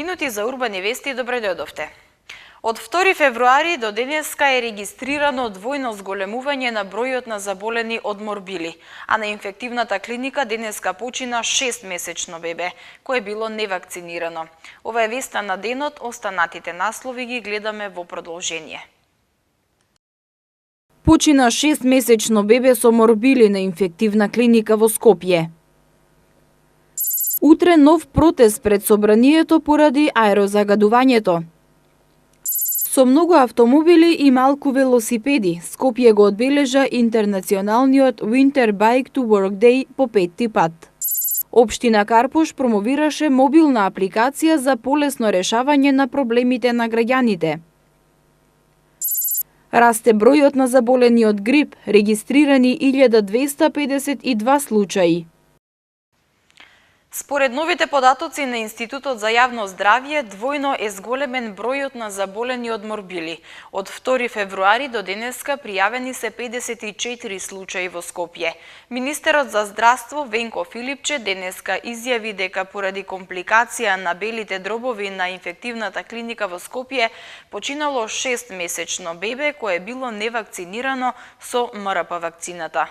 минути за урбани вести, добре дојдовте. Од 2 февруари до денеска е регистрирано двојно зголемување на бројот на заболени од морбили, а на инфективната клиника денеска почина 6-месечно бебе, кое било невакцинирано. Ова е веста на денот, останатите наслови ги гледаме во продолжение. Почина 6-месечно бебе со морбили на инфективна клиника во Скопје. Утре нов протест пред собранието поради аерозагадувањето. Со многу автомобили и малку велосипеди, Скопје го одбележа интернационалниот Winter Bike to Work Day по 5-ти пат. Општина Карпуш промовираше мобилна апликација за полесно решавање на проблемите на граѓаните. Расте бројот на заболени од грип, регистрирани 1252 случаи. Според новите податоци на Институтот за јавно здравје, двојно е зголемен бројот на заболени од морбили. Од 2 февруари до денеска пријавени се 54 случаи во Скопје. Министерот за здравство Венко Филипче денеска изјави дека поради компликација на белите дробови на инфективната клиника во Скопје починало 6-месечно бебе кое било невакцинирано со МРП вакцината.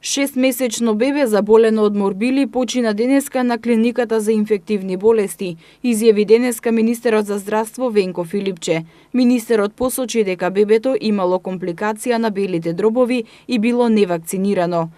6-месечно бебе заболено од морбили почина денеска на клиниката за инфективни болести, изјави денеска министерот за здравство Венко Филипче. Министерот посочи дека бебето имало компликација на белите дробови и било невакцинирано.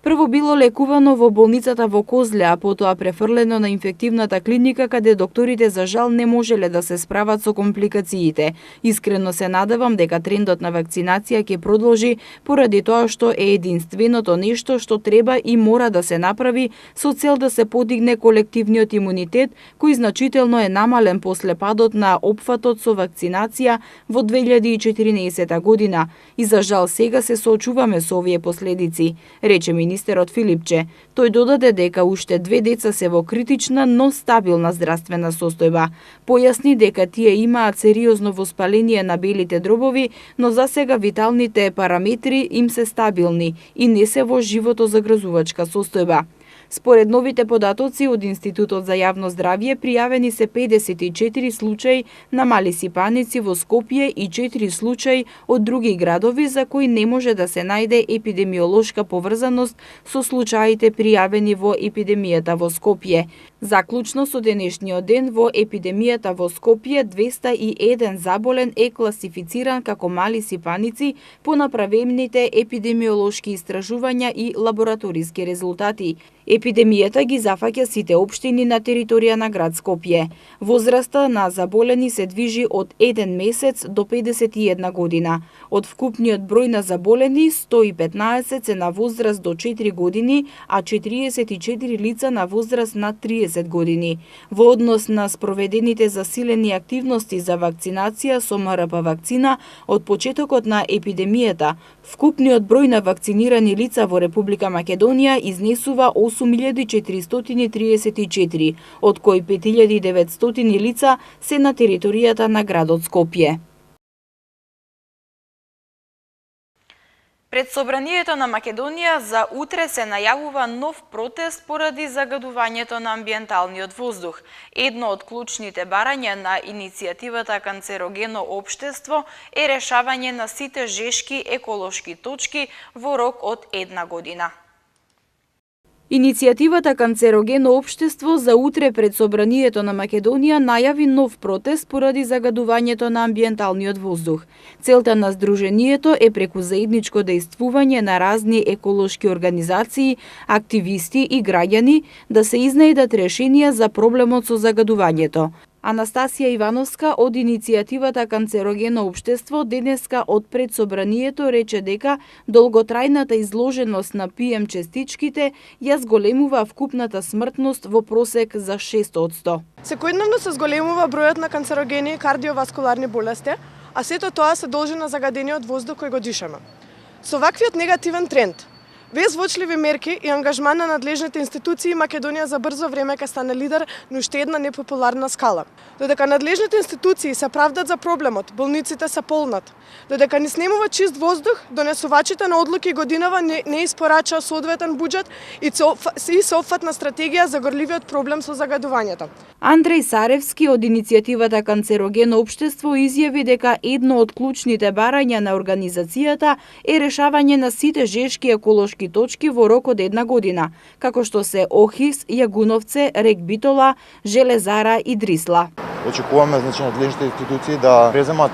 Прво било лекувано во болницата во Козле, а потоа префрлено на инфективната клиника каде докторите за жал не можеле да се справат со компликациите. Искрено се надевам дека трендот на вакцинација ќе продолжи поради тоа што е единственото нешто што треба и мора да се направи со цел да се подигне колективниот имунитет кој значително е намален после падот на опфатот со вакцинација во 2014 година. И за жал сега се соочуваме со овие последици, рече министерот Филипче. Тој додаде дека уште 2 деца се во критична, но стабилна здравствена состојба. Појасни дека тие имаат сериозно воспаление на белите дробови, но за сега виталните параметри им се стабилни и не се во животозагрозувачка состојба. Според новите податоци од Институтот за јавно здравје пријавени се 54 случаи на мали сипаници во Скопје и 4 случаи од други градови за кои не може да се најде епидемиолошка поврзаност со случаите пријавени во епидемијата во Скопје. Заклучно со денешниот ден во епидемијата во Скопје 201 заболен е класифициран како мали сипаници по направените епидемиолошки истражувања и лабораториски резултати. Епидемијата ги зафаќа сите општини на територија на град Скопје. Возраста на заболени се движи од 1 месец до 51 година. Од вкупниот број на заболени, 115 се на возраст до 4 години, а 44 лица на возраст над 30 години. Во однос на спроведените засилени активности за вакцинација со МРП вакцина од почетокот на епидемијата, вкупниот број на вакцинирани лица во Република Македонија изнесува 8434, од кои 5900 лица се на територијата на градот Скопје. Пред собранието на Македонија за утре се најавува нов протест поради загадувањето на амбиенталниот воздух. Едно од клучните барања на иницијативата Канцерогено општество е решавање на сите жешки еколошки точки во рок од 1 година. Иницијативата Канцерогено општество за утре пред собранието на Македонија најави нов протест поради загадувањето на амбиенталниот воздух. Целта на здружението е преку заедничко дејствување на разни еколошки организации, активисти и граѓани да се изнајдат решенија за проблемот со загадувањето. Анастасија Ивановска од иницијативата Канцерогено општество денеска од пред собранието рече дека долготрајната изложеност на ПМ частичките ја зголемува вкупната смртност во просек за 6%. Секојдневно се зголемува бројот на канцерогени и кардиоваскуларни болести, а сето тоа се должи на загадениот воздух кој го дишаме. Со ваквиот негативен тренд, Без воочливи мерки и ангажман на надлежните институции, Македонија за брзо време ќе стане лидер на уште една непопуларна скала. Додека надлежните институции се правдат за проблемот, болниците се полнат. Додека не снемува чист воздух, донесувачите на одлуки годинава не испорачаа соодветен буџет и соопфатна стратегија за горливиот проблем со загадувањето. Андреј Саревски од иницијативата Канцерогено општество изјави дека едно од клучните барања на организацијата е решавање на сите жешки еколошки точки во рок од една година, како што се Охис, Јагуновце, Рек Битола, Железара и Дрисла. Очекуваме надлежните институции да преземат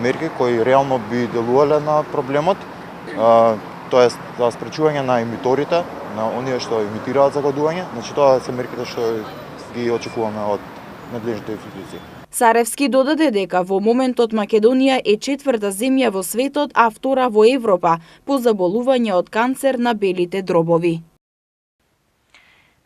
мерки кои реално би делувале на проблемот, тоест за спречување на емиторите, на оние што емитираат загадување. Тоа се мерките што ги очекуваме од надлежните институции. Саревски додаде дека во моментот Македонија е 4-та земја во светот, а 2-та во Европа по заболување од канцер на белите дробови.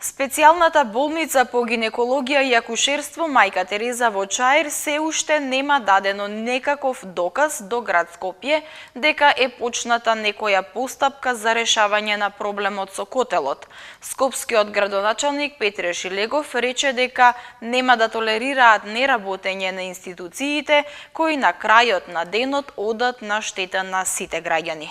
Специјалната болница по гинекологија и акушерство Мајка Тереза во Чаир се уште нема дадено некаков доказ до град Скопје дека е почната некоја постапка за решавање на проблемот со котелот. Скопскиот градоначалник Петре Шилегов рече дека нема да толерираат неработење на институциите кои на крајот на денот одат на штета на сите граѓани.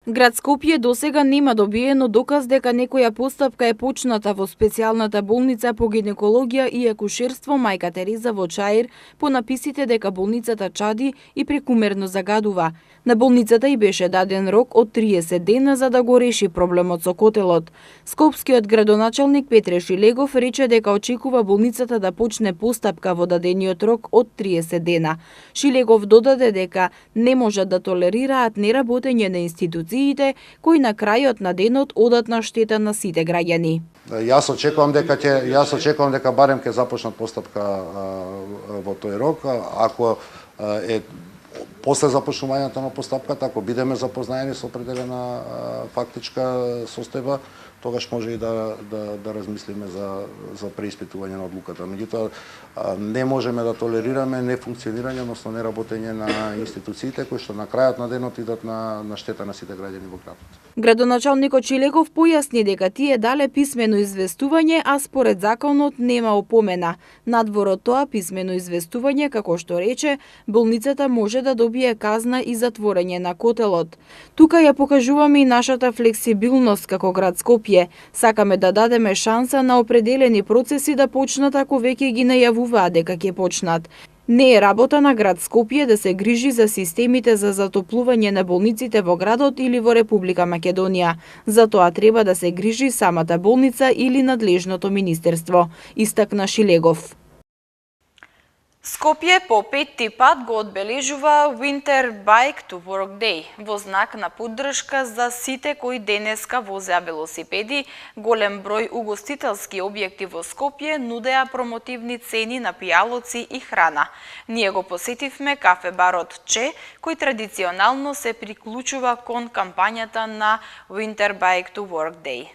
Град Скопје досега нема добиено доказ дека некоја постапка е почната во специјалната болница по гинекологија и акушерство Мајка Тереза во Чаир по написите дека болницата чади и прекумерно загадува. На болницата и беше даден рок од 30 дена за да го реши проблемот со котелот. Скопскиот градоначалник Петре Шилегов рече дека очекува болницата да почне постапка во дадениот рок од 30 дена. Шилегов додаде дека не можат да толерираат неработење на институциите кои на крајот на денот одат на штета на сите граѓани. Јас очекувам дека барем ќе започнат постапка во тој рок, ако е после започнувањето на постапката, ако бидеме запознаени со определена фактичка состојба, тогаш може и да размислиме за преиспитување на одлуката. Меѓутоа, не можеме да толерираме нефункционирање, односно неработење на институциите кои што на крајот на денот идат на штета на сите граѓани во градот. Градоначалникот Шилегов појасни дека тие дале писмено известување, а според законот нема опомена. Надвор од тоа писмено известување, како што рече, болницата може да добие казна и затворење на котелот. Тука ја покажуваме и нашата флексибилност како град Скопје. Сакаме да дадеме шанса на определени процеси да почнат ако веќе ги најавуваат дека ќе почнат. Не е работа на град Скопје да се грижи за системите за затоплување на болниците во градот или во Република Македонија. За тоа треба да се грижи самата болница или надлежното министерство, истакна Шилегов. Скопје по 5-ти пат го одбележува Winter Bike to Work Day во знак на поддршка за сите кои денеска возеа велосипеди. Голем број угостителски објекти во Скопје нудеа промотивни цени на пијалоци и храна. Ние го посетивме кафе-барот Че, кој традиционално се приклучува кон кампањата на Winter Bike to Work Day.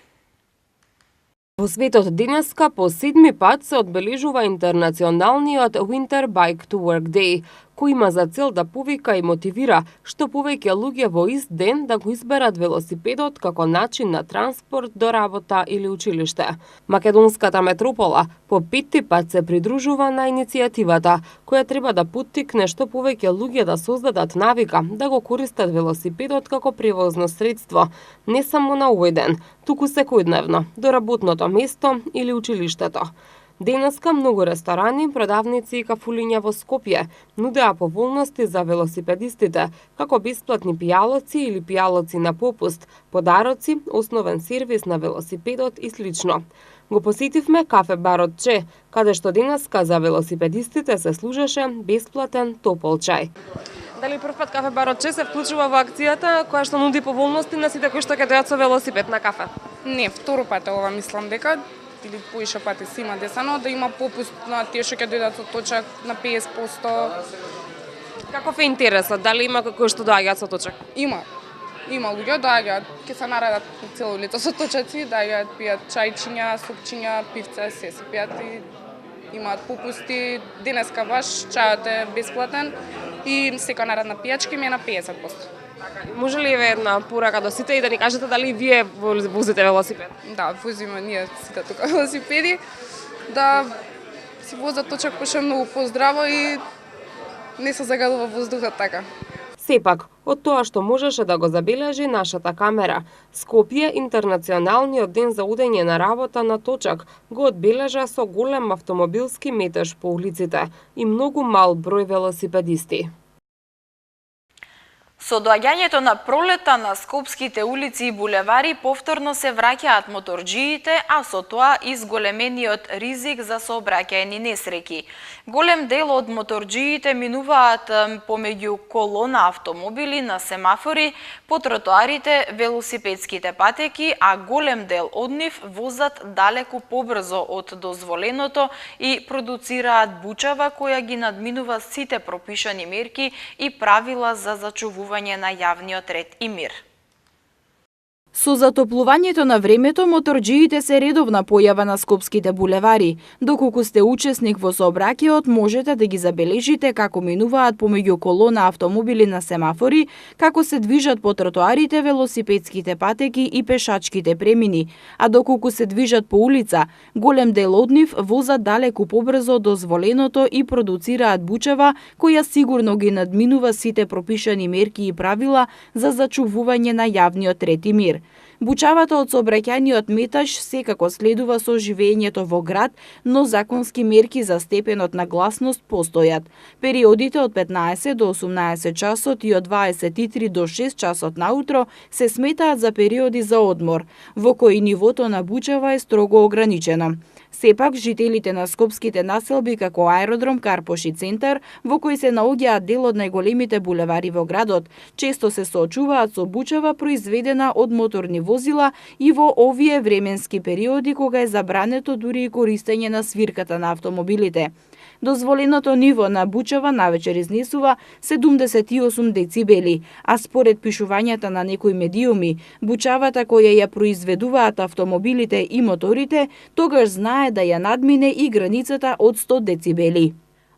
Во светот денеска по 7-ми пат се одбележува интернационалниот Winter Bike to Work Day, кој има за цел да повика и мотивира што повеќе луѓе во ист ден да го изберат велосипедот како начин на транспорт до работа или училиште. Македонската метропола по 5-ти пат се придружува на иницијативата, која треба да поттикне што повеќе луѓе да создадат навика да го користат велосипедот како превозно средство, не само на овој ден, туку секојдневно, до работното место или училиштето. Денеска многу ресторани, продавници и кафулиња во Скопје нудеа поволности за велосипедистите, како бесплатни пијалоци или пијалоци на попуст, подароци, основен сервис на велосипедот и слично. Го посетивме кафе-барот Че, каде што денеска за велосипедистите се служеше бесплатен топол чај. Дали прв пат кафе-барот Че се вклучува во акцијата која што нуди поволности на сите кои што ќе дојдат со велосипед на кафе? Не, второ пат ова мислам дека или поише пати си има десано, да има попуст на тие што ќе дојдат со точак на 50%. Каков е интересот? Дали има кои што доаѓаат со точак? Има луѓе доаѓаат, ќе се наредат цело лето со точаци, доаѓаат, пијат чајчиња, супчиња, пивце, се си пијат и имаат попусти. Денеска баш чајот е бесплатен и секоја наредна пијачка ми е на 50%. Може ли еве една порака до сите и да ни кажете дали вие возите велосипед? Да, возиме ние сите тука велосипеди, да си возат точак пеше многу поздраво и не се загадува воздухот така. Сепак, од тоа што можеше да го забележи нашата камера, Скопје интернационалниот ден за одење на работа на точак го одбележа со голем автомобилски метеж по улиците и многу мал број велосипедисти. Со доаѓањето на пролета на скопските улици и булевари повторно се враќаат моторџиите, а со тоа и зголемениот ризик за сообраќајни несреќи. Голем дел од моторџиите минуваат помеѓу колона автомобили на семафори, по тротоарите, велосипедските патеки, а голем дел од нив возат далеку побрзо од дозволеното и продуцираат бучава која ги надминува сите пропишани мерки и правила за зачувување на јавниот ред и мир. Со затоплувањето на времето, моторџиите се редовна појава на скопските булевари. Доколку сте учесник во сообраќајот, можете да ги забележите како минуваат помеѓу колона автомобили на семафори, како се движат по тротоарите, велосипедските патеки и пешачките премини. А доколку се движат по улица, голем дел од нив возат далеку побрзо од дозволеното и продуцираат бучава која сигурно ги надминува сите пропишани мерки и правила за зачувување на јавниот ред и мир. Бучавата од сообраќајниот метаж секако следува со живењето во град, но законски мерки за степенот на гласност постојат. Периодите од 15 до 18 часот и од 23 до 6 часот наутро се сметаат за периоди за одмор, во кои нивото на бучава е строго ограничено. Сепак, жителите на скопските населби како Аеродром, Карпош и Центар, во кои се наоѓаат дел од најголемите булевари во градот, често се соочуваат со бучава произведена од моторни возила и во овие временски периоди кога е забрането дури и користење на свирката на автомобилите. Дозволеното ниво на бучава навечер изнесува 78 децибели, а според пишувањата на некои медиуми, бучавата која ја произведуваат автомобилите и моторите, тогаш знае да ја надмине и границата од 100 децибели.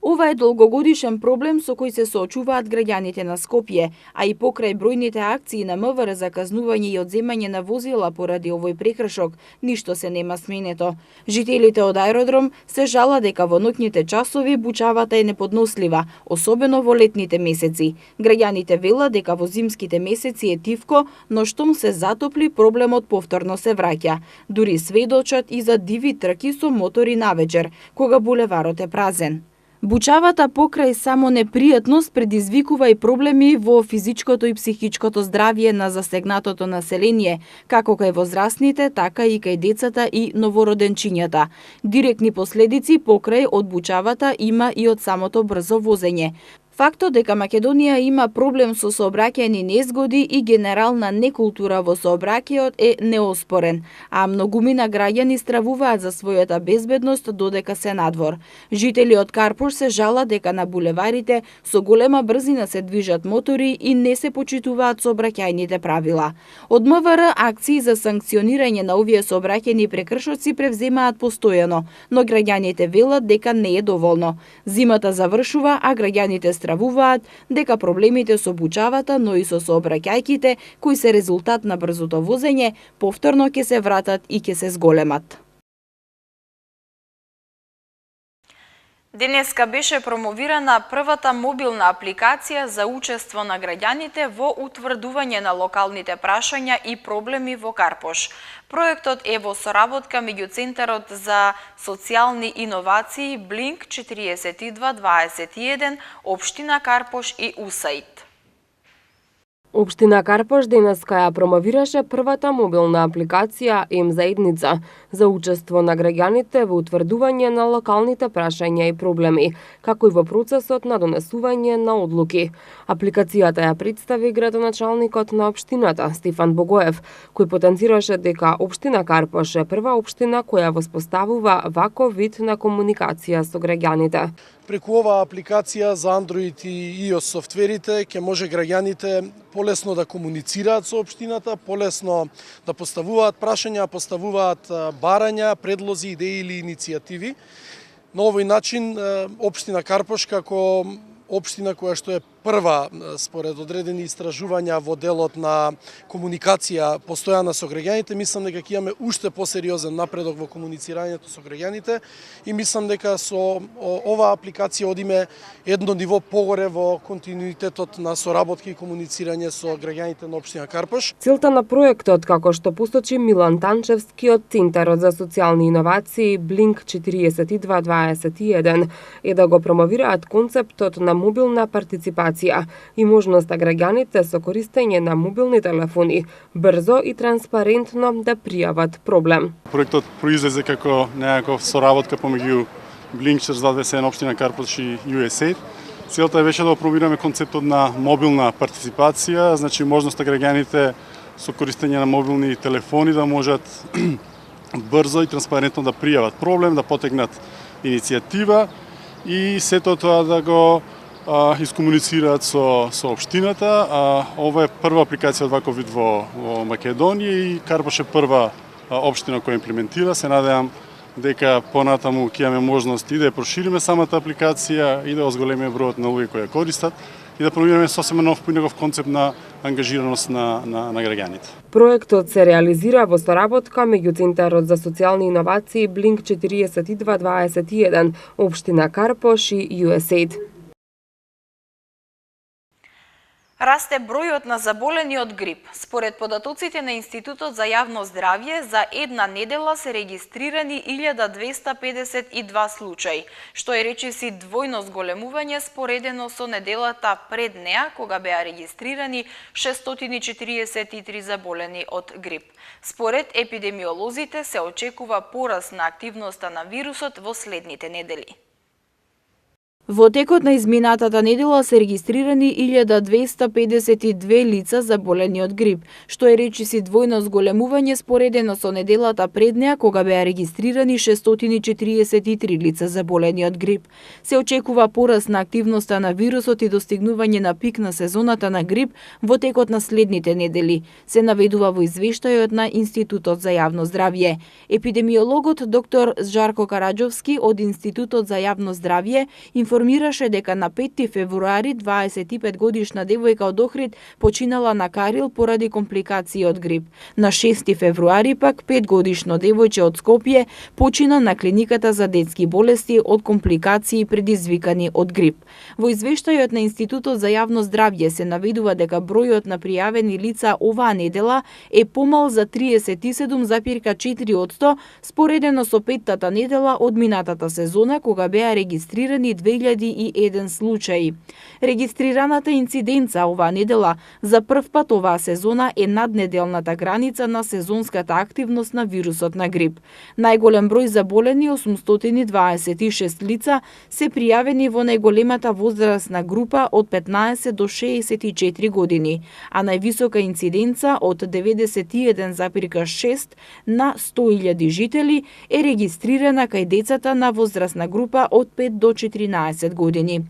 Ова е долгогодишен проблем со кој се соочуваат граѓаните на Скопје, а и покрај бројните акции на МВР за казнување и одземање на возила поради овој прекршок, ништо се нема сменето. Жителите од Аеродром се жала дека во ноќните часови бучавата е неподнослива, особено во летните месеци. Граѓаните велат дека во зимските месеци е тивко, но штом се затопли, проблемот повторно се враќа. Дури сведочат и за диви трки со мотори навечер, кога булеварот е празен. Бучавата покрај само непријатност предизвикува и проблеми во физичкото и психичкото здравје на засегнатото население, како кај возрастните, така и кај децата и новороденчињата. Директни последици покрај од бучавата има и од самото брзо возење. Фактот дека Македонија има проблем со сообраќајни незгоди и генерална некултура во сообраќајот е неоспорен, а многумина граѓани стравуваат за својата безбедност додека се надвор. Жители од Карпош се жалат дека на булеварите со голема брзина се движат мотори и не се почитуваат сообраќајните правила. Од МВР акции за санкционирање на овие сообраќајни прекршоци превземаат постојано, но граѓаните велат дека не е доволно. Зимата завршува, а граѓаните стравуваат дека проблемите со бучавата, но и со сообраќајките, кои се резултат на брзото возење, повторно ќе се вратат и ќе се зголемат. Денеска беше промовирана првата мобилна апликација за учество на граѓаните во утврдување на локалните прашања и проблеми во Карпош. Проектот е во соработка меѓу Центарот за социјални иновации Блинк 4221, Општина Карпош и УСАИД. Општина Карпош денеска ја промовираше првата мобилна апликација М-заедница за учество на граѓаните во утврдување на локалните прашања и проблеми, како и во процесот на донесување на одлуки. Апликацијата ја представи градоначалникот на општината Стефан Богоев, кој потенцираше дека Општина Карпош е прва општина која воспоставува ваков вид на комуникација со граѓаните. Преку оваа апликација за Android и iOS софтверите ќе може граѓаните полесно да комуницираат со општината, полесно да поставуваат прашања, поставуваат барања, предлози, идеи или иницијативи. На овој начин општина Карпош како општина која што е прва, според одредени истражувања во делот на комуникација постојана со граѓаните, мислам дека ќе имаме уште посериозен напредок во комуницирањето со граѓаните и мислам дека со оваа апликација одиме едно ниво погоре во континуитетот на соработки и комуницирање со граѓаните на општина Карпош. Целта на проектот, како што посочи Милан Танчевски од Центарот за социјални иновации Blink 4221, е да го промовираат концептот на мобилна партиципација и можноста граѓаните со користење на мобилни телефони брзо и транспарентно да пријават проблем. Проектот произлезе како некаква соработка помеѓу Blink 4221 општина Карпош и USAID. Целта беше да промовираме концептот на мобилна партиципација, значи можноста граѓаните со користење на мобилни телефони да можат брзо и транспарентно да пријават проблем, да потегнат иницијатива и сето тоа да го искомуницираат со општината. Ова е прва апликација од ваков вид во Македонија и Карпош е прва општина која имплементира. Се надевам дека понатаму ќе имаме можност и да ја прошириме самата апликација и да зголемиме бројот на луѓе кои ја користат и да промовираме сосема нов поинаков концепт на ангажираност на граѓаните. Проектот се реализира во соработка меѓу Центарот за социјални иновации Blink 4221, општина Карпош и USAID. Расте бројот на заболени од грип. Според податоците на Институтот за јавно здравје, за една недела се регистрирани 1252 случаи, што е речиси двојно зголемување споредено со неделата пред неа, кога беа регистрирани 643 заболени од грип. Според епидемиолозите се очекува пораст на активноста на вирусот во следните недели. Во текот на изминатата недела се регистрирани 1252 лица заболени од грип, што е речиси двојно зголемување споредено со неделата пред неа, кога беа регистрирани 643 лица заболени од грип. Се очекува пораст на активноста на вирусот и достигнување на пик на сезоната на грип во текот на следните недели, се наведува во извештајот на Институтот за јавно здравје. Епидемиологот доктор Жарко Караџовски од Институтот за јавно здравје информираше дека на 5 февруари 25 годишна девојка од Охрид починала на Карил поради компликации од грип. На 6 февруари пак 5 годишно девојче од Скопје почина на клиниката за детски болести од компликации предизвикани од грип. Во извештајот на Институтот за јавно здравје се наведува дека бројот на пријавени лица оваа недела е помал за 37,4% споредено со петтата недела од минатата сезона, кога беа регистрирани 2001 случаи. Регистрираната инциденца оваа недела за прв пат оваа сезона е наднеделната граница на сезонската активност на вирусот на грип. Најголем број заболени, 826 лица, се пријавени во најголемата возрастна група од 15 до 64 години, а највисока инциденца од 91,6 на 100.000 жители е регистрирана кај децата на возрастна група од 5 до 14 години.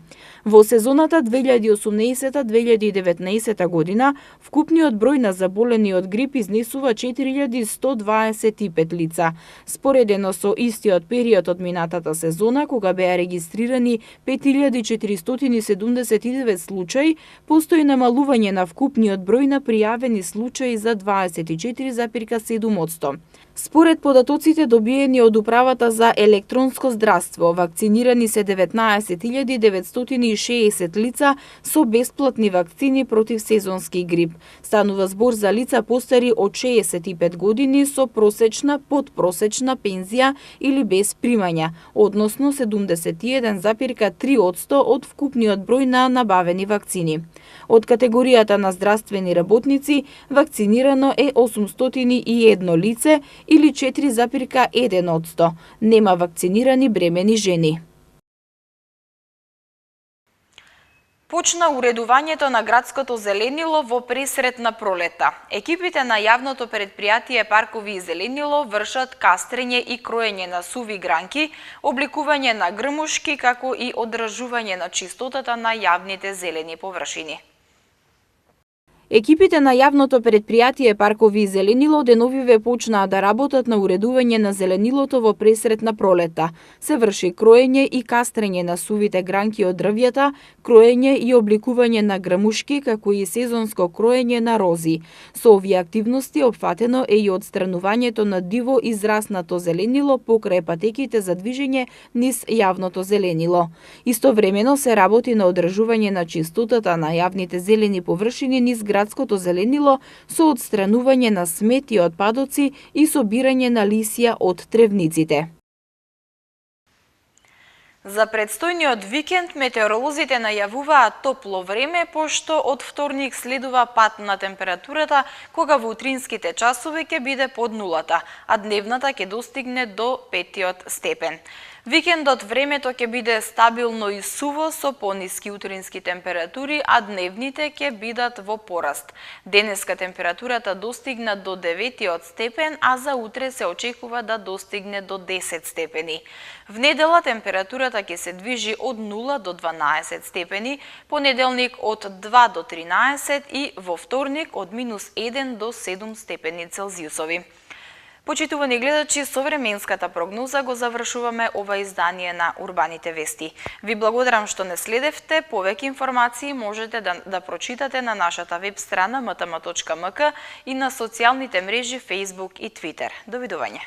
Во сезоната 2018-2019 година, вкупниот број на заболени од грип изнесува 4125 лица, споредено со истиот период од минатата сезона, кога беа регистрирани 5479 случаи, постои намалување на вкупниот број на пријавени случаи за 24,7%. Според податоците добиени од Управата за електронско здравство, вакцинирани се 19.960 лица со бесплатни вакцини против сезонски грип. Станува збор за лица постари од 65 години со просечна, подпросечна пензија или без примања, односно 71,3% од вкупниот број на набавени вакцини. Од категоријата на здравствени работници, вакцинирано е 801 лице или 4,1%. Нема вакцинирани бремени жени. Почна уредувањето на градското зеленило во пресрет на пролета. Екипите на јавното предпријатие Паркови и зеленило вршат кастрење и кроење на суви гранки, обликување на грмушки, како и одражување на чистотата на јавните зелени површини. Екипите на јавното предпријатие Паркови и зеленило деновиве почнаа да работат на уредување на зеленилото во пресрет на пролетта. Се врши кроење и кастрење на сувите гранки од дрвјата, кроење и обликување на грамушки, како и сезонско кроење на рози. Со овие активности опфатено е и отстранувањето на диво израснато зеленило покрај патеките за движење низ јавното зеленило. Истовремено се работи на одржување на чистотата на јавните зелени површини низ градското зеленило со отстранување на смет и отпадоци и собирање на лисја од тревниците. За предстојниот викенд метеоролозите најавуваат топло време, пошто од вторник следува пад на температурата, кога во утринските часови ќе биде под нулата, а дневната ќе достигне до 5 степен. Викендот времето ќе биде стабилно и суво со пониски утрински температури, а дневните ќе бидат во пораст. Денеска температурата достигна до 9 степен, а за утре се очекува да достигне до 10 степени. В недела температурата ќе се движи од 0 до 12 степени, понеделник од 2 до 13 и во вторник од -1 до 7 степени Целзиусови. Почитувани гледачи, со временската прогноза го завршуваме ова издание на Урбаните вести. Ви благодарам што не следевте. Повеќе информации можете да прочитате на нашата веб страна mtm.mk и на социјалните мрежи Facebook и Twitter. Довидување.